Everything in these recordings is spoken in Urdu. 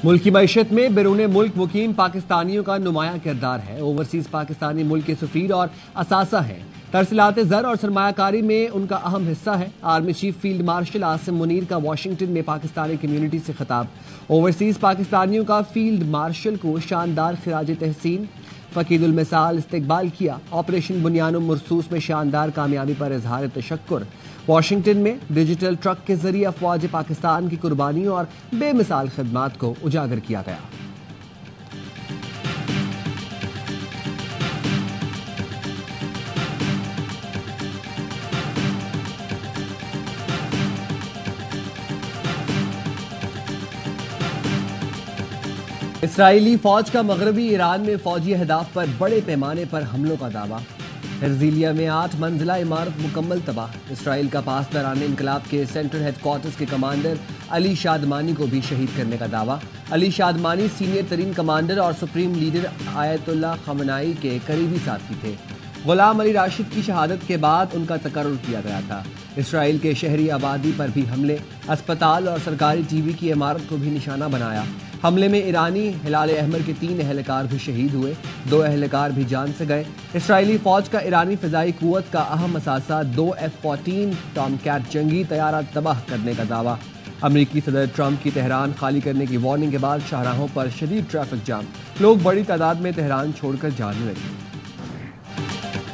ملک کی معیشت میں بیرون ملک مقیم پاکستانیوں کا نمایاں کردار ہے۔ اوورسیز پاکستانی ملک کے سفیر اور اثاثہ ہیں۔ ترسیلات زر اور سرمایہ کاری میں ان کا اہم حصہ ہے۔ Army chief field marshal Asim Munir کا واشنگٹن میں پاکستانی کمیونٹی سے خطاب۔ اوورسیز پاکستانیوں کا فیلڈ مارشل کو شاندار خراج تحسین، فقید المثال استقبال کیا۔ آپریشن بنیان مرصوص میں شاندار کامیابی پر اظہار تشکر۔ واشنگٹن میں ڈیجیٹل ٹرک کے ذریعے افواج پاکستان کی قربانیوں اور بے مثال خدمات کو اجاگر کیا گیا۔ اسرائیلی فوج کا مغربی ایران میں فوجی اہداف پر بڑے پیمانے پر حملوں کا دعویٰ۔ ہرزیلیا میں 8 منزلہ عمارت مکمل تباہ۔ اسرائیل کا پاسداران انقلاب کے سینٹرل ہیڈ کوارٹرز کے کمانڈر علی شادمانی کو بھی شہید کرنے کا دعویٰ۔ علی شادمانی سینئر ترین کمانڈر اور سپریم لیڈر آیت اللہ خامنائی کے قریبی ساتھی تھے۔ غلام علی راشد کی شہادت کے بعد ان کا تقرر کیا گیا تھا۔ اسرائیل کے شہری آبادی پر بھی حملے، اسپتال اور سرکاری ٹی وی کی عمارت کو بھی نشانہ بنایا۔ حملے میں ایرانی ہلال احمر کے 3 اہلکار بھی شہید ہوئے، 2 اہلکار بھی جان سے گئے۔ اسرائیلی فوج کا ایرانی فضائی قوت کا اہم اثاثہ 2 F-14 ٹام کیٹ جنگی طیارہ تباہ کرنے کا دعویٰ۔ امریکی صدر ٹرمپ کی تہران خالی کرنے کی وارننگ کے بعد شاہراہوں پر شدید ٹریفک جام، لوگ بڑی تعداد میں تہران چھوڑ کر جانے لگے۔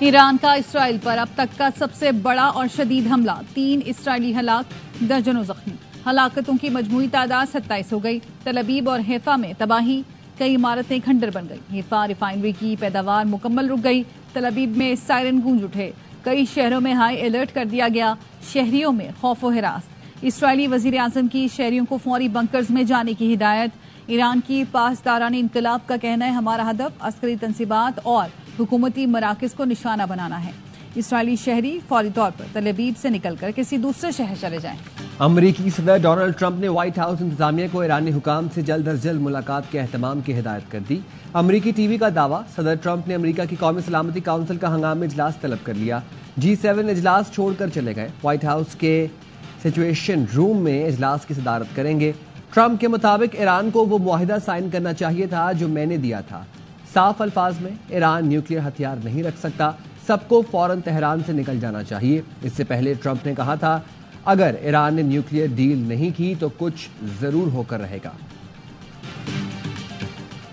ایران کا اسرائیل پر اب تک کا سب سے بڑا اور شدید حملہ، 3 اسرائیلی ہلاک، درجنوں زخمی۔ ہلاکتوں کی مجموعی تعداد 27 ہو گئی۔ تل ابیب اور حیفا میں تباہی، کئی عمارتیں کھنڈر بن گئی۔ حیفا ریفائنری کی پیداوار مکمل رک گئی۔ تل ابیب میں سائرن گونج اٹھے۔ کئی شہروں میں ہائی الرٹ کر دیا گیا، شہریوں میں خوف و ہراس۔ اسرائیلی وزیر اعظم کی شہریوں کو فوری بنکرز میں جانے کی ہدایت۔ ایران کی پاسداران انقلاب کا کہنا ہے ہمارا ہدف عسکری تنصیبات اور حکومتی مراکز کو نشانہ بنانا ہے۔ اسرائیلی شہری فوری طور پر تل ابیب سے نکل کر کسی دوسرے شہر چلے جائیں۔ امریکی صدر ڈونلڈ ٹرمپ نے وائٹ ہاؤس انتظامیہ کو ایرانی حکام سے جلد از جلد ملاقات کے اہتمام کی ہدایت کر دی۔ امریکی ٹی وی کا دعویٰ، صدر ٹرمپ نے امریکہ کی قومی سلامتی کونسل کا ہنگامی اجلاس طلب کر لیا۔ G7 اجلاس چھوڑ کر چلے گئے۔ وائٹ ہاؤس کے سچویشن روم میں اجلاس کی صدارت کریں گے۔ ٹرمپ کے مطابق ایران کو وہ معاہدہ سائن کرنا چاہیے تھا جو میں نے دیا تھا۔ صاف الفاظ میں، ایران نیوکلیئر ہتھیار نہیں رکھ سکتا، سب کو فوراً تہران سے نکل جانا چاہیے۔ اس سے پہلے ٹرمپ نے کہا تھا اگر ایران نے نیوکلیئر ڈیل نہیں کی تو کچھ ضرور ہو کر رہے گا۔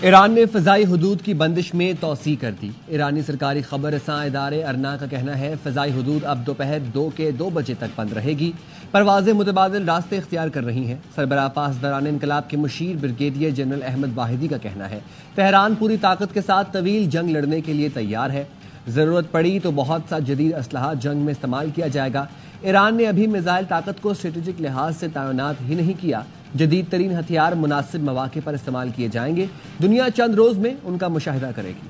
ایران نے فضائی حدود کی بندش میں توسیع کر دی۔ ایرانی سرکاری خبر رساں ادارے ارنا کا کہنا ہے فضائی حدود اب دوپہر 2 کے 2 بجے تک بند رہے گی۔ پروازیں متبادل راستے اختیار کر رہی ہیں۔ سربراہ پاسداران انقلاب کے مشیر بریگیڈیئر جنرل احمد واحدی کا کہنا ہے تہران پوری طاقت کے ساتھ طویل جنگ لڑنے کے لیے تیار ہے۔ ضرورت پڑی تو بہت سا جدید اسلحہ جنگ میں استعمال کیا جائے گا۔ ایران نے ابھی میزائل طاقت کو اسٹریٹجک لحاظ سے تعینات ہی نہیں کیا۔ جدید ترین ہتھیار مناسب مواقع پر استعمال کیے جائیں گے۔ دنیا چند روز میں ان کا مشاہدہ کرے گی۔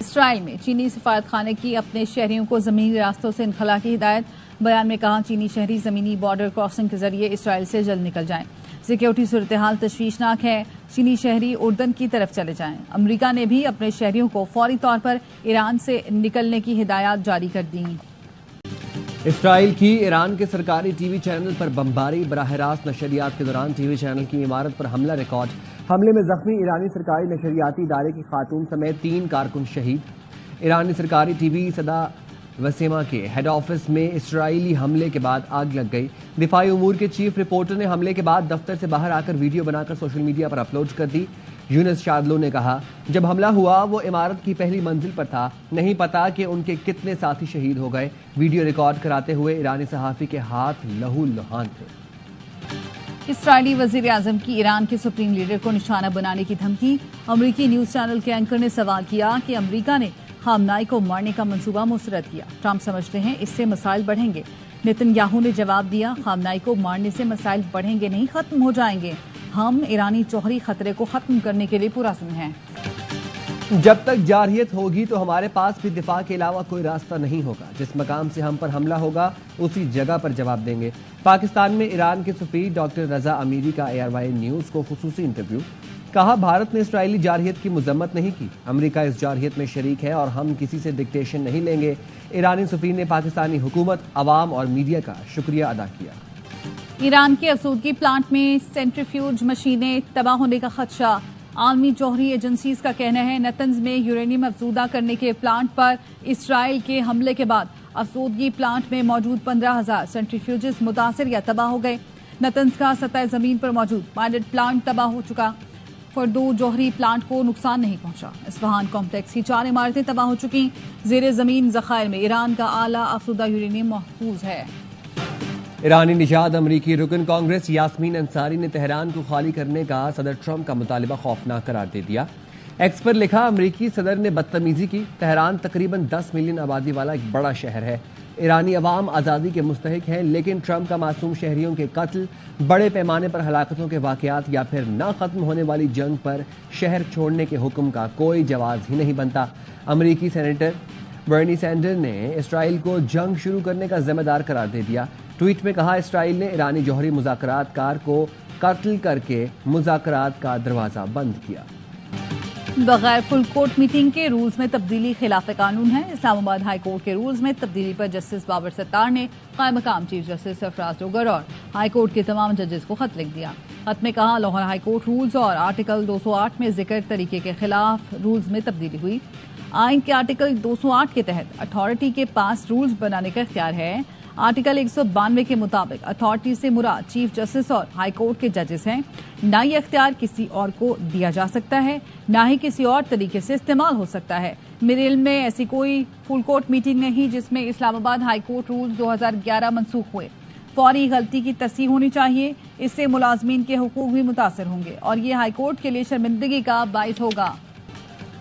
اسرائیل میں چینی سفارت خانے کی اپنے شہریوں کو زمینی راستوں سے انخلا کی ہدایت۔ بیان میں کہا چینی شہری زمینی بارڈر کراسنگ کے ذریعے اسرائیل سے جلد نکل جائیں۔ سیکیورٹی صورتحال تشویشناک ہے، چینی شہری اردن کی طرف چلے جائیں۔ امریکہ نے بھی اپنے شہریوں کو فوری طور پر ایران سے نکلنے کی ہدایات جاری کر دیں۔ اسرائیل کی ایران کے سرکاری ٹی وی چینل پر بمباری، براہ راست نشریات کے دوران ٹی وی چینل کی عمارت پر حملہ ریکارڈ۔ حملے میں زخمی ایرانی سرکاری نشریاتی ادارے کی خاتون سمیت 3 کارکن شہید۔ ایرانی سرکاری ٹی وی صدا وسیمہ کے ہیڈ آفس میں اسرائیلی حملے کے بعد آگ لگ گئی۔ دفاعی امور کے چیف رپورٹر نے حملے کے بعد دفتر سے باہر آ کر ویڈیو بنا کر سوشل میڈیا پر اپلوڈ کر دی۔ یونس شادلو نے کہا جب حملہ ہوا وہ عمارت کی پہلی منزل پر تھا، نہیں پتا کہ ان کے کتنے ساتھی شہید ہو گئے۔ ویڈیو ریکارڈ کراتے ہوئے ایرانی صحافی کے ہاتھ لہو لہان تھے۔ اسرائیلی وزیر اعظم کی ایران کے سپریم لیڈر کو نشانہ بنانے کی دھمکی۔ امریکی نیوز چینل کے اینکر نے سوال کیا کہ امریکہ نے خامنائی کو مارنے کا منصوبہ مسترد کیا۔ ٹرمپ سمجھتے ہیں اس سے مسائل بڑھیں گے۔ نتن یاہو نے جواب دیا خامنائی کو مارنے سے مسائل بڑھیں گے نہیں، ختم ہو جائیں گے۔ ہم ایرانی جوہری خطرے کو ختم کرنے کے لیے پرعزم ہیں۔ جب تک جارحیت ہوگی تو ہمارے پاس بھی دفاع کے علاوہ کوئی راستہ نہیں ہوگا۔ جس مقام سے ہم پر حملہ ہوگا اسی جگہ پر جواب دیں گے۔ پاکستان میں ایران کے سفیر ڈاکٹر رضا امیری کا ARY نیوز کو خصوصی انٹرویو۔ کہا بھارت نے اسرائیلی جارحیت کی مذمت نہیں کی، امریکہ اس جارحیت میں شریک ہے اور ہم کسی سے ڈکٹیشن نہیں لیں گے۔ ایرانی سفیر نے پاکستانی حکومت، عوام اور میڈیا کا شکریہ ادا کیا۔ ایران کے افسردگی پلانٹ میں سینٹریفیوج مشینیں تباہ ہونے کا خدشہ، عالمی جوہری ایجنسیز کا کہنا ہے نتنز میں یورینیم افزودہ کرنے کے پلانٹ پر اسرائیل کے حملے کے بعد افسردگی پلانٹ میں موجود 15,000 سینٹریفیوجز متاثر یا تباہ ہو گئے۔ نتنز کا سطح زمین پر موجود پائلٹ پلانٹ تباہ ہو چکا، فردو جوہری پلانٹ کو نقصان نہیں پہنچا۔ اصفہان کمپلیکس کی 4 عمارتیں تباہ ہو چکی، زیر زمین ذخائر میں ایران کا اعلیٰ افزودہ یورینیم محفوظ ہے۔ ایرانی نژاد امریکی رکن کانگریس یاسمین انصاری نے تہران کو خالی کرنے کا صدر ٹرمپ کا مطالبہ خوفناک قرار دے دیا۔ ایکس پر لکھا، امریکی صدر نے بدتمیزی کی، تہران تقریباً 10 ملین آبادی والا ایک بڑا شہر ہے، ایرانی عوام آزادی کے مستحق ہیں، لیکن ٹرمپ کا معصوم شہریوں کے قتل، بڑے پیمانے پر ہلاکتوں کے واقعات یا پھر نہ ختم ہونے والی جنگ پر شہر چھوڑنے کے حکم کا کوئی جواز ہی نہیں بنتا۔ امریکی سینیٹر برنی سینڈر نے اسرائیل کو جنگ شروع کرنے کا ذمہ دار قرار دے دیا۔ ٹویٹ میں کہا، اسرائیل نے ایرانی جوہری مذاکرات کار کو قتل کر کے مذاکرات کا دروازہ بند کیا۔ بغیر فل کورٹ میٹنگ کے رولز میں تبدیلی خلاف قانون ہے۔ اسلام آباد ہائی کورٹ کے رولز میں تبدیلی پر جسٹس بابر ستار نے قائم مقام چیف جسٹس سرفراز ڈوگر اور ہائی کورٹ کے تمام ججز کو خط لکھ دیا۔ خط میں کہا، لاہور ہائی کورٹ رولز اور آرٹیکل 208 میں ذکر طریقے کے خلاف رولز میں تبدیلی ہوئی۔ آئین کے آرٹیکل 208 کے تحت اتھارٹی کے پاس رولز بنانے کا اختیار ہے۔ آرٹیکل 192 کے مطابق اتھارٹی سے مراد چیف جسٹس اور ہائی کورٹ کے ججز ہیں۔ نہ یہ اختیار کسی اور کو دیا جا سکتا ہے، نہ ہی کسی اور طریقے سے استعمال ہو سکتا ہے۔ میرے علم میں ایسی کوئی فل کورٹ میٹنگ نہیں جس میں اسلام آباد ہائی کورٹ رولز 2011 منسوخ ہوئے۔ فوری غلطی کی تصحیح ہونی چاہیے، اس سے ملازمین کے حقوق بھی متاثر ہوں گے اور یہ ہائی کورٹ کے لیے شرمندگی کا باعث ہوگا۔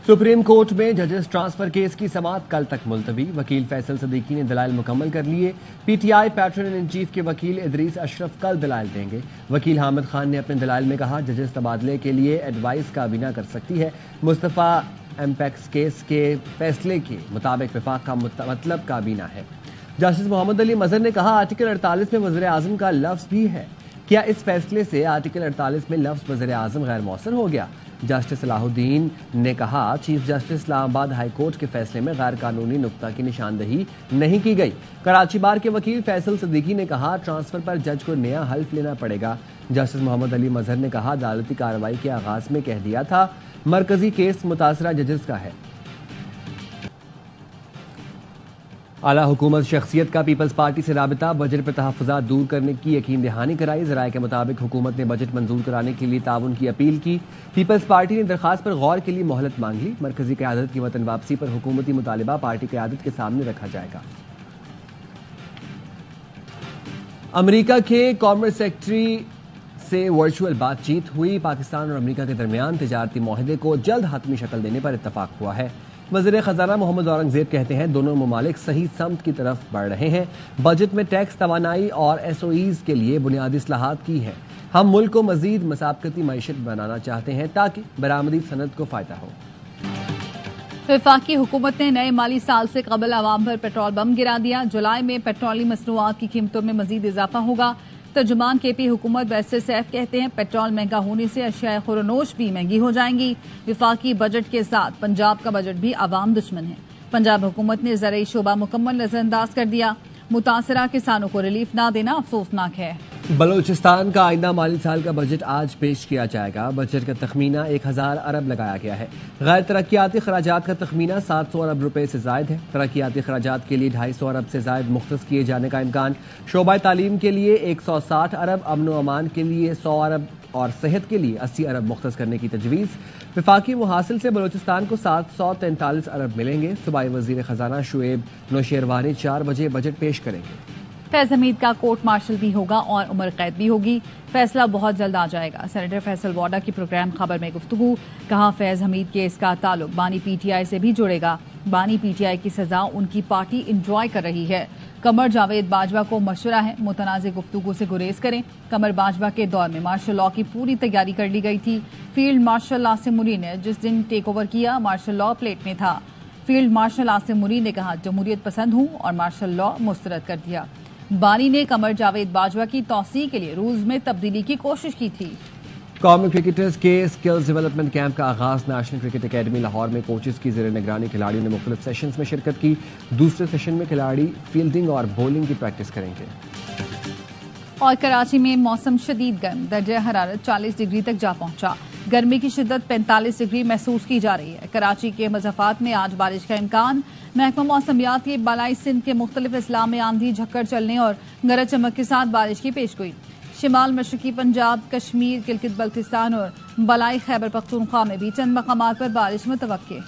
سپریم کورٹ میں ججز ٹرانسفر کیس کی سماعت کل تک ملتوی، وکیل فیصل صدیقی نے دلائل مکمل کر لیے۔ P T I pattern in chief کے وکیل ادریس اشرف کل دلائل دیں گے۔ وکیل حامد خان نے اپنے دلائل میں کہا، ججز تبادلے کے لیے ایڈوائز کابینہ کر سکتی ہے، مصطفیٰ ایمپیکس کیس کے فیصلے کے مطابق وفاق کا مطلب کابینہ ہے۔ جسٹس محمد علی مظہر نے کہا، آرٹیکل 48 میں وزیر اعظم کا لفظ بھی ہے، کیا اس فیصلے سے آرٹیکل 48 میں لفظ وزیر اعظم غیر مؤثر ہو گیا؟ جسٹس صلاح الدین نے کہا، چیف جسٹس اسلام آباد ہائی کورٹ کے فیصلے میں غیر قانونی نقطہ کی نشاندہی نہیں کی گئی۔ کراچی بار کے وکیل فیصل صدیقی نے کہا، ٹرانسفر پر جج کو نیا حلف لینا پڑے گا۔ جسٹس محمد علی مظہر نے کہا، عدالتی کارروائی کے آغاز میں کہہ دیا تھا، مرکزی کیس متاثرہ ججز کا ہے۔ اعلیٰ حکومت شخصیت کا پیپلز پارٹی سے رابطہ، بجٹ پر تحفظات دور کرنے کی یقین دہانی کرائی۔ ذرائع کے مطابق حکومت نے بجٹ منظور کرانے کے لیے تعاون کی اپیل کی۔ پیپلز پارٹی نے درخواست پر غور کے لیے مہلت مانگ لی۔ مرکزی قیادت کی وطن واپسی پر حکومتی مطالبہ پارٹی قیادت کے سامنے رکھا جائے گا۔ امریکہ کے کامرس سیکرٹری سے ورچوئل بات چیت ہوئی۔ پاکستان اور امریکہ کے درمیان تجارتی معاہدے کو جلد حتمی شکل دینے پر اتفاق ہوا ہے۔ وزیر خزانہ محمد اورنگزیب کہتے ہیں، دونوں ممالک صحیح سمت کی طرف بڑھ رہے ہیں۔ بجٹ میں ٹیکس، توانائی اور ایس او ایز کے لیے بنیادی اصلاحات کی ہیں۔ ہم ملک کو مزید مسابقتی معیشت بنانا چاہتے ہیں تاکہ برآمدی صنعت کو فائدہ ہو۔ وفاقی حکومت نے نئے مالی سال سے قبل عوام پر پیٹرول بم گرا دیا۔ جولائی میں پیٹرولیم مصنوعات کی قیمتوں میں مزید اضافہ ہوگا۔ ترجمان کے پی حکومت بیرسٹر سیف کہتے ہیں، پیٹرول مہنگا ہونے سے اشیاء خورنوش بھی مہنگی ہو جائیں گی۔ وفاقی بجٹ کے ساتھ پنجاب کا بجٹ بھی عوام دشمن ہے۔ پنجاب حکومت نے زرعی شعبہ مکمل نظر انداز کر دیا۔ متاثرہ کسانوں کو ریلیف نہ دینا افسوسناک ہے۔ بلوچستان کا آئندہ مالی سال کا بجٹ آج پیش کیا جائے گا۔ بجٹ کا تخمینہ 1000 ارب لگایا گیا ہے۔ غیر ترقیاتی خراجات کا تخمینہ 700 ارب روپے سے زائد ہے۔ ترقیاتی اخراجات کے لیے 250 ارب سے زائد مختص کیے جانے کا امکان۔ شعبہ تعلیم کے لیے 160 ارب، امن و امان کے لیے 100 ارب اور صحت کے لیے 80 ارب مختص کرنے کی تجویز۔ وفاقی محاصل سے بلوچستان کو 743 ارب ملیں گے۔ صوبائی وزیر خزانہ شعیب نوشیروانی 4 بجے بجٹ پیش کریں گے۔ فیض حمید کا کورٹ مارشل بھی ہوگا اور عمر قید بھی ہوگی۔ فیصلہ بہت جلد آ جائے گا۔ سینیٹر فیصل واڈا کی پروگرام خبر میں گفتگو، کہا فیض حمید کیس کا تعلق بانی پی ٹی آئی سے بھی جڑے گا۔ بانی پی ٹی آئی کی سزا ان کی پارٹی انجوائے کر رہی ہے۔ قمر جاوید باجوہ کو مشورہ ہے، متنازع گفتگو سے گریز کریں۔ قمر باجوہ کے دور میں مارشل لاء کی پوری تیاری کر لی گئی تھی۔ فیلڈ مارشل عاصم منیر نے جس دن ٹیک اوور کیا، مارشل لاء پلیٹ میں تھا۔ فیلڈ مارشل عاصم منیر نے کہا، جمہوریت پسند ہوں اور مارشل لاء مسترد کر دیا۔ بانی نے قمر جاوید باجوہ کی توسیع کے لیے رولز میں تبدیلی کی کوشش کی تھی۔ قومی کرکٹرز کے سکلز ڈیولپمنٹ کیمپ کا آغاز نیشنل کرکٹ اکیڈمی لاہور میں کوچز کی زیر نگرانی کھلاڑیوں نے مختلف سیشنز میں شرکت کی. دوسرے سیشن میں کھلاڑی فیلڈنگ اور بولنگ کی پریکٹس کریں گے. اور کراچی میں موسم شدید گرم، درجہ حرارت 40 ڈگری تک جا پہنچا. گرمی کی شدت 45 ڈگری محسوس کی جا رہی ہے. کراچی کے مضافات میں آج بارش کا امکان. محکمہ موسمیات کی بالائی سندھ کے مختلف اضلاع میں آندھی جھکڑ چلنے اور گرج چمک کے ساتھ بارش کی پیشگوئی. شمال مشرقی پنجاب، کشمیر، گلگت بلتستان اور بالائی خیبر پختونخوا میں بھی چند مقامات پر بارش متوقع.